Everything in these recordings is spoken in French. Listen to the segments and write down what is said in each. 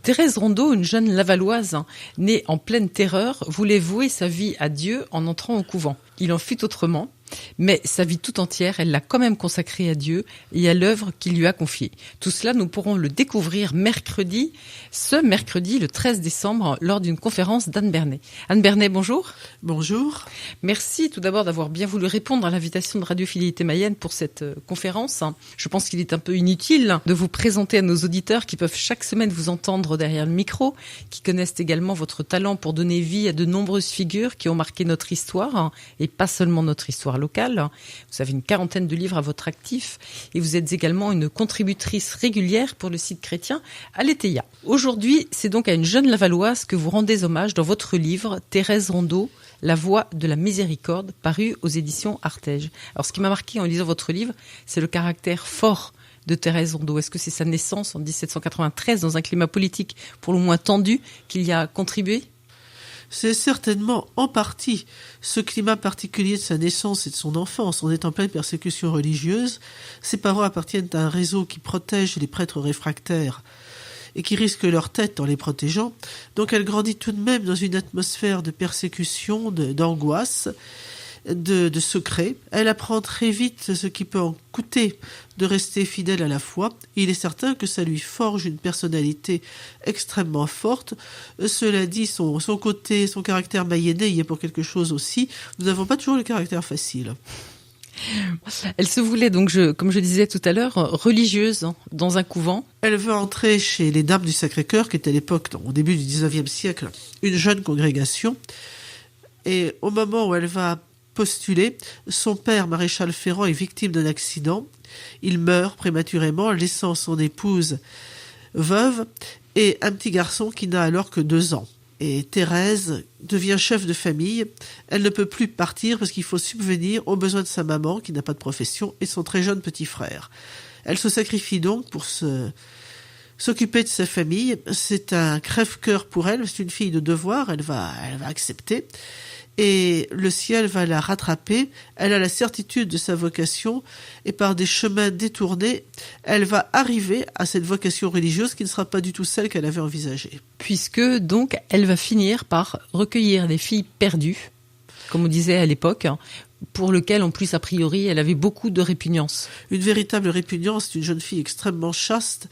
Thérèse Rondeau, une jeune lavalloise, née en pleine terreur, voulait vouer sa vie à Dieu en entrant au couvent. Il en fut autrement, mais sa vie tout entière, elle l'a quand même consacrée à Dieu et à l'œuvre qu'il lui a confiée. Tout cela, nous pourrons le découvrir ce mercredi, le 13 décembre, lors d'une conférence d'Anne Bernet. Anne Bernet, bonjour. Bonjour. Merci tout d'abord d'avoir bien voulu répondre à l'invitation de Radio Fidélité Mayenne pour cette conférence. Je pense qu'il est un peu inutile de vous présenter à nos auditeurs qui peuvent chaque semaine vous entendre derrière le micro, qui connaissent également votre talent pour donner vie à de nombreuses figures qui ont marqué notre histoire, et pas seulement notre histoire locale. Vous avez une 40aine de livres à votre actif et vous êtes également une contributrice régulière pour le site chrétien Aletheia. Aujourd'hui, c'est donc à une jeune lavalloise que vous rendez hommage dans votre livre Thérèse Rondeau, La voix de la miséricorde, paru aux éditions Artege. Alors, ce qui m'a marqué en lisant votre livre, c'est le caractère fort de Thérèse Rondeau. Est-ce que c'est sa naissance en 1793 dans un climat politique pour le moins tendu qui y a contribué ? C'est certainement en partie ce climat particulier de sa naissance et de son enfance. On est en pleine persécution religieuse. Ses parents appartiennent à un réseau qui protège les prêtres réfractaires et qui risque leur tête en les protégeant. Donc elle grandit tout de même dans une atmosphère de persécution, d'angoisse, de secret. Elle apprend très vite ce qui peut en coûter de rester fidèle à la foi. Il est certain que ça lui forge une personnalité extrêmement forte. Cela dit, son caractère mayennais y est pour quelque chose aussi. Nous n'avons pas toujours le caractère facile. Elle se voulait donc, comme je disais tout à l'heure, religieuse dans un couvent. Elle veut entrer chez les Dames du Sacré-Cœur, qui était à l'époque, au début du 19e siècle, une jeune congrégation. Et au moment où elle va postuler, son père, maréchal Ferrand, est victime d'un accident. Il meurt prématurément, laissant son épouse veuve et un petit garçon qui n'a alors que 2 ans. Et Thérèse devient chef de famille. Elle ne peut plus partir parce qu'il faut subvenir aux besoins de sa maman, qui n'a pas de profession, et son très jeune petit frère. Elle se sacrifie donc pour s'occuper de sa famille. C'est un crève-cœur pour elle, c'est une fille de devoir, elle va accepter. Et le ciel va la rattraper. Elle a la certitude de sa vocation et par des chemins détournés, elle va arriver à cette vocation religieuse qui ne sera pas du tout celle qu'elle avait envisagée. Puisque donc elle va finir par recueillir des filles perdues, comme on disait à l'époque, pour lequel, en plus, a priori, elle avait beaucoup de répugnance. Une véritable répugnance, une jeune fille extrêmement chaste,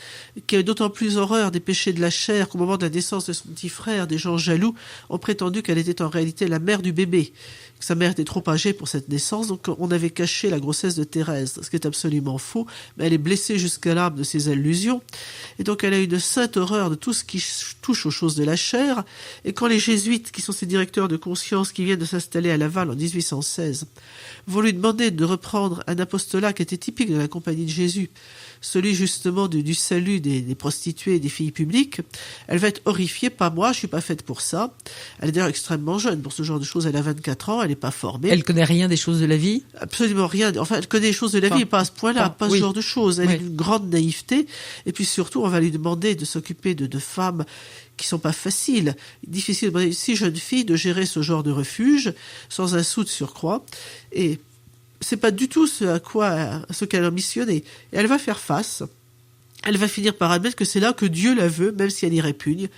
qui a d'autant plus horreur des péchés de la chair qu'au moment de la naissance de son petit frère, des gens jaloux ont prétendu qu'elle était en réalité la mère du bébé, que sa mère était trop âgée pour cette naissance, donc on avait caché la grossesse de Thérèse, ce qui est absolument faux, mais elle est blessée jusqu'à l'âme de ces allusions, et donc elle a une sainte horreur de tout ce qui touche aux choses de la chair, et quand les jésuites, qui sont ses directeurs de conscience, qui viennent de s'installer à Laval en 1816, vont lui demander de reprendre un apostolat qui était typique de la Compagnie de Jésus, celui justement du salut des prostituées et des filles publiques, elle va être horrifiée. Pas moi, je suis pas faite pour ça. Elle est d'ailleurs extrêmement jeune pour ce genre de choses. Elle a 24 ans, elle n'est pas formée. Elle connaît rien des choses de la vie ? Absolument rien. Enfin, elle connaît les choses de la vie, mais pas à ce point-là, pas ce genre de choses. Elle a une grande naïveté. Et puis surtout, on va lui demander de s'occuper de femmes qui sont pas faciles. Difficile pour une si jeune fille de gérer ce genre de refuge, sans un sou de surcroît. Et c'est pas du tout ce qu'elle a missionné. Et elle va faire face. Elle va finir par admettre que c'est là que Dieu la veut, même si elle y répugne.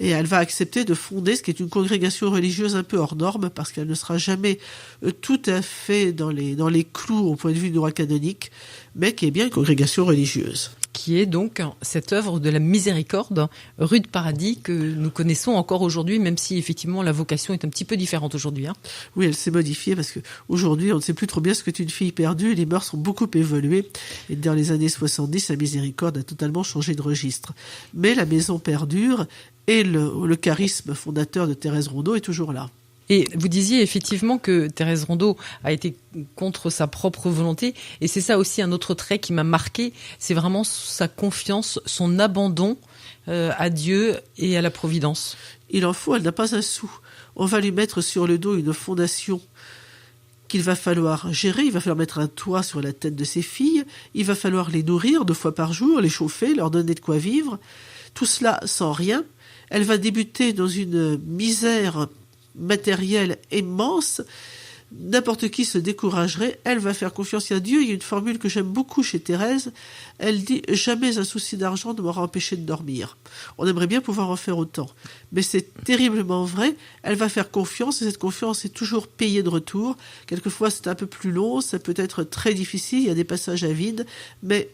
Et elle va accepter de fonder ce qui est une congrégation religieuse un peu hors norme, parce qu'elle ne sera jamais tout à fait dans les clous au point de vue du droit canonique, mais qui est bien une congrégation religieuse. Qui est donc cette œuvre de la miséricorde, rue de Paradis, que nous connaissons encore aujourd'hui, même si effectivement la vocation est un petit peu différente aujourd'hui. Oui, elle s'est modifiée parce qu'aujourd'hui, on ne sait plus trop bien ce qu'est une fille perdue. Les mœurs ont beaucoup évolué. Et dans les années 70, la miséricorde a totalement changé de registre. Mais la maison perdure et le charisme fondateur de Thérèse Rondeau est toujours là. Et vous disiez effectivement que Thérèse Rondeau a été contre sa propre volonté. Et c'est ça aussi un autre trait qui m'a marqué. C'est vraiment sa confiance, son abandon à Dieu et à la providence. Il en faut, elle n'a pas un sou. On va lui mettre sur le dos une fondation qu'il va falloir gérer. Il va falloir mettre un toit sur la tête de ses filles. Il va falloir les nourrir 2 fois par jour, les chauffer, leur donner de quoi vivre. Tout cela sans rien. Elle va débuter dans une misère matérielle immense, n'importe qui se découragerait, elle va faire confiance à Dieu. Il y a une formule que j'aime beaucoup chez Thérèse. Elle dit « Jamais un souci d'argent ne m'aura empêché de dormir ». On aimerait bien pouvoir en faire autant. Mais c'est terriblement vrai. Elle va faire confiance et cette confiance est toujours payée de retour. Quelquefois, c'est un peu plus long, ça peut être très difficile, il y a des passages à vide, mais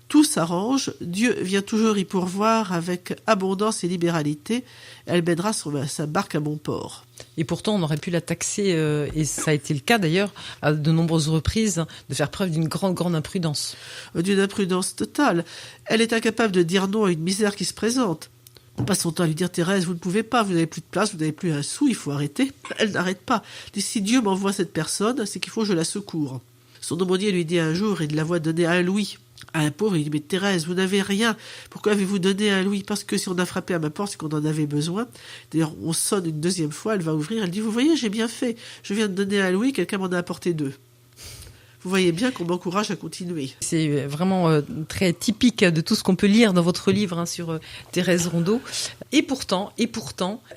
tout s'arrange. Dieu vient toujours y pourvoir avec abondance et libéralité. Elle mènera sa barque à bon port. Et pourtant, on aurait pu la taxer, et ça a été le cas d'ailleurs, à de nombreuses reprises, de faire preuve d'une grande imprudence. D'une imprudence totale. Elle est incapable de dire non à une misère qui se présente. On passe son temps à lui dire « Thérèse, vous ne pouvez pas, vous n'avez plus de place, vous n'avez plus un sou, il faut arrêter ». Elle n'arrête pas. Elle dit « Si Dieu m'envoie cette personne, c'est qu'il faut que je la secours ». Son aumônier lui dit un jour, il la voit donner 1 louis à un pauvre, il dit « Mais Thérèse, vous n'avez rien, pourquoi avez-vous donné 1 louis ?» Parce que si on a frappé à ma porte, c'est qu'on en avait besoin. D'ailleurs, on sonne une 2e fois, elle va ouvrir, elle dit « Vous voyez, j'ai bien fait, je viens de donner 1 louis, quelqu'un m'en a apporté 2. » Vous voyez bien qu'on m'encourage à continuer. C'est vraiment très typique de tout ce qu'on peut lire dans votre livre sur Thérèse Rondeau. Et pourtant,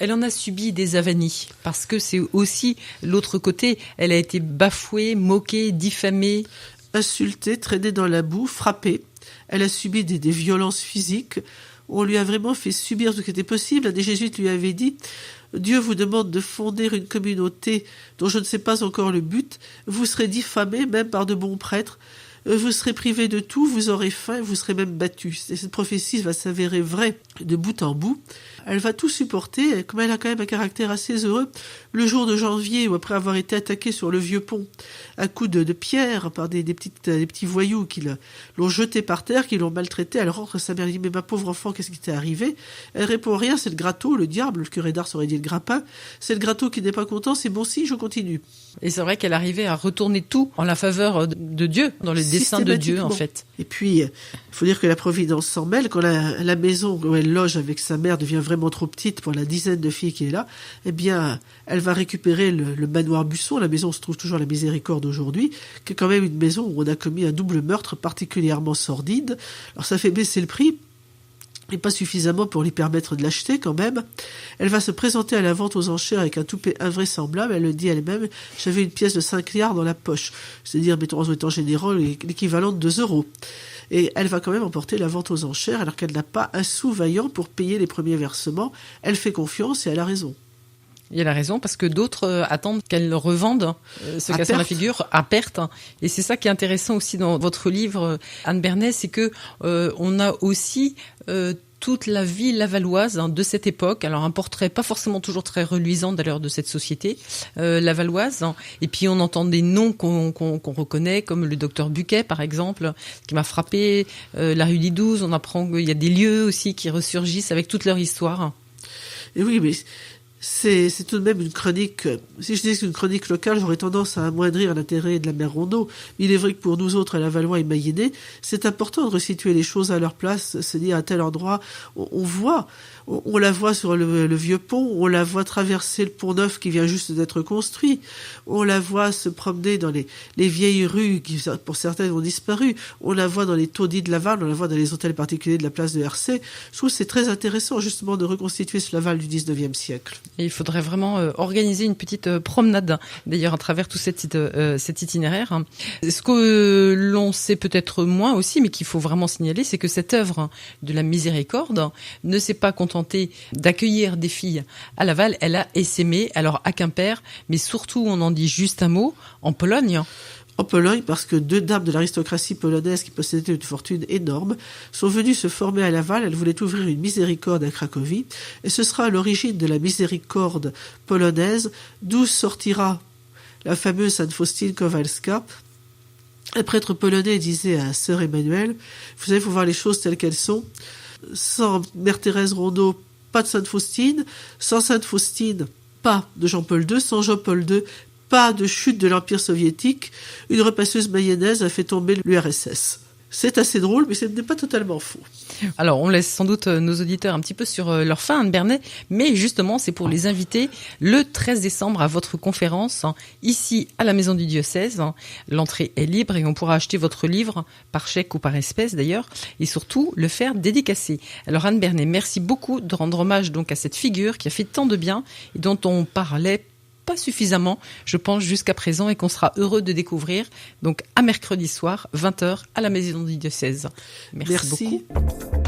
elle en a subi des avanies. Parce que c'est aussi l'autre côté. Elle a été bafouée, moquée, diffamée. Insultée, traînée dans la boue, frappée. Elle a subi des violences physiques. On lui a vraiment fait subir tout ce qui était possible. Un des jésuites lui avait dit « Dieu vous demande de fonder une communauté dont je ne sais pas encore le but. Vous serez diffamé même par de bons prêtres. Vous serez privé de tout, vous aurez faim, vous serez même battu. » Et cette prophétie va s'avérer vraie de bout en bout. Elle va tout supporter, comme elle a quand même un caractère assez heureux. Le jour de janvier, où après avoir été attaquée sur le vieux pont, à coups de pierre par des petits voyous qui l'ont jetée par terre, qui l'ont maltraitée, elle rentre à sa mère, elle dit « Mais ma pauvre enfant, qu'est-ce qui t'est arrivé ?» Elle répond rien, c'est le gratteau, le diable, le curé d'Ars aurait dit le grappin. C'est le gratteau qui n'est pas content, c'est bon si, je continue. Et c'est vrai qu'elle arrivait à retourner tout en la faveur de Dieu, dans le dessein de Dieu en fait. Et puis, il faut dire que la Providence s'en mêle. Quand la maison où elle loge avec sa mère devient vraiment trop petite pour la dizaine de filles qui est là, eh bien, elle va récupérer le manoir Busson, la maison où se trouve toujours la Miséricorde aujourd'hui, qui est quand même une maison où on a commis un double meurtre particulièrement sordide. Alors ça fait baisser le prix, mais pas suffisamment pour lui permettre de l'acheter quand même. Elle va se présenter à la vente aux enchères avec un toupet invraisemblable. Elle le dit elle-même, j'avais une pièce de 5 liards dans la poche. C'est-à-dire, mettons en étant généreux, l'équivalent de 2 €. Et elle va quand même emporter la vente aux enchères alors qu'elle n'a pas un sou vaillant pour payer les premiers versements. Elle fait confiance et elle a raison. Il a raison parce que d'autres attendent qu'elle revende, se cassant la figure à perte. Et c'est ça qui est intéressant aussi dans votre livre, Anne Bernet, c'est que on a aussi toute la vie lavalloise de cette époque. Alors un portrait pas forcément toujours très reluisant d'ailleurs de cette société lavalloise. Et puis on entend des noms qu'on reconnaît, comme le docteur Buquet par exemple, qui m'a frappé. La rue des 12, on apprend qu'il y a des lieux aussi qui ressurgissent avec toute leur histoire. Et oui, mais c'est tout de même une chronique. Si je disais que c'est une chronique locale, j'aurais tendance à amoindrir l'intérêt de la mère Rondeau. Mais il est vrai que pour nous autres, à Lavallois et Mayennais, c'est important de resituer les choses à leur place, se dire à tel endroit, on la voit sur le vieux pont, on la voit traverser le pont neuf qui vient juste d'être construit, on la voit se promener dans les vieilles rues qui, pour certaines, ont disparu, on la voit dans les taudis de Laval, on la voit dans les hôtels particuliers de la place de Hercé. Je trouve que c'est très intéressant, justement, de reconstituer ce Laval du 19e siècle. Et il faudrait vraiment organiser une petite promenade, d'ailleurs, à travers tout cet itinéraire. Ce que l'on sait peut-être moins aussi, mais qu'il faut vraiment signaler, c'est que cette œuvre de la Miséricorde ne s'est pas contentée d'accueillir des filles à Laval, elle a essaimé, alors à Quimper, mais surtout, on en dit juste un mot, en Pologne. En Pologne, parce que 2 dames de l'aristocratie polonaise qui possédaient une fortune énorme sont venues se former à Laval. Elles voulaient ouvrir une miséricorde à Cracovie. Et ce sera à l'origine de la miséricorde polonaise, d'où sortira la fameuse Sainte Faustine Kowalska. Un prêtre polonais disait à sœur Emmanuelle, vous savez, il faut voir les choses telles qu'elles sont. Sans Mère Thérèse Rondeau, pas de Sainte Faustine. Sans Sainte Faustine, pas de Jean-Paul II. Sans Jean-Paul II, pas de chute de l'Empire soviétique. Une repasseuse mayonnaise a fait tomber l'URSS. C'est assez drôle, mais ce n'est pas totalement faux. Alors, on laisse sans doute nos auditeurs un petit peu sur leur faim, Anne Bernet, mais justement, c'est pour les inviter le 13 décembre à votre conférence, ici à la Maison du Diocèse. L'entrée est libre et on pourra acheter votre livre par chèque ou par espèce d'ailleurs, et surtout le faire dédicacer. Alors Anne Bernet, merci beaucoup de rendre hommage donc à cette figure qui a fait tant de bien et dont on parlait pas suffisamment, je pense, jusqu'à présent, et qu'on sera heureux de découvrir. Donc, à mercredi soir, 20h, à la Maison du Diocèse. Merci beaucoup.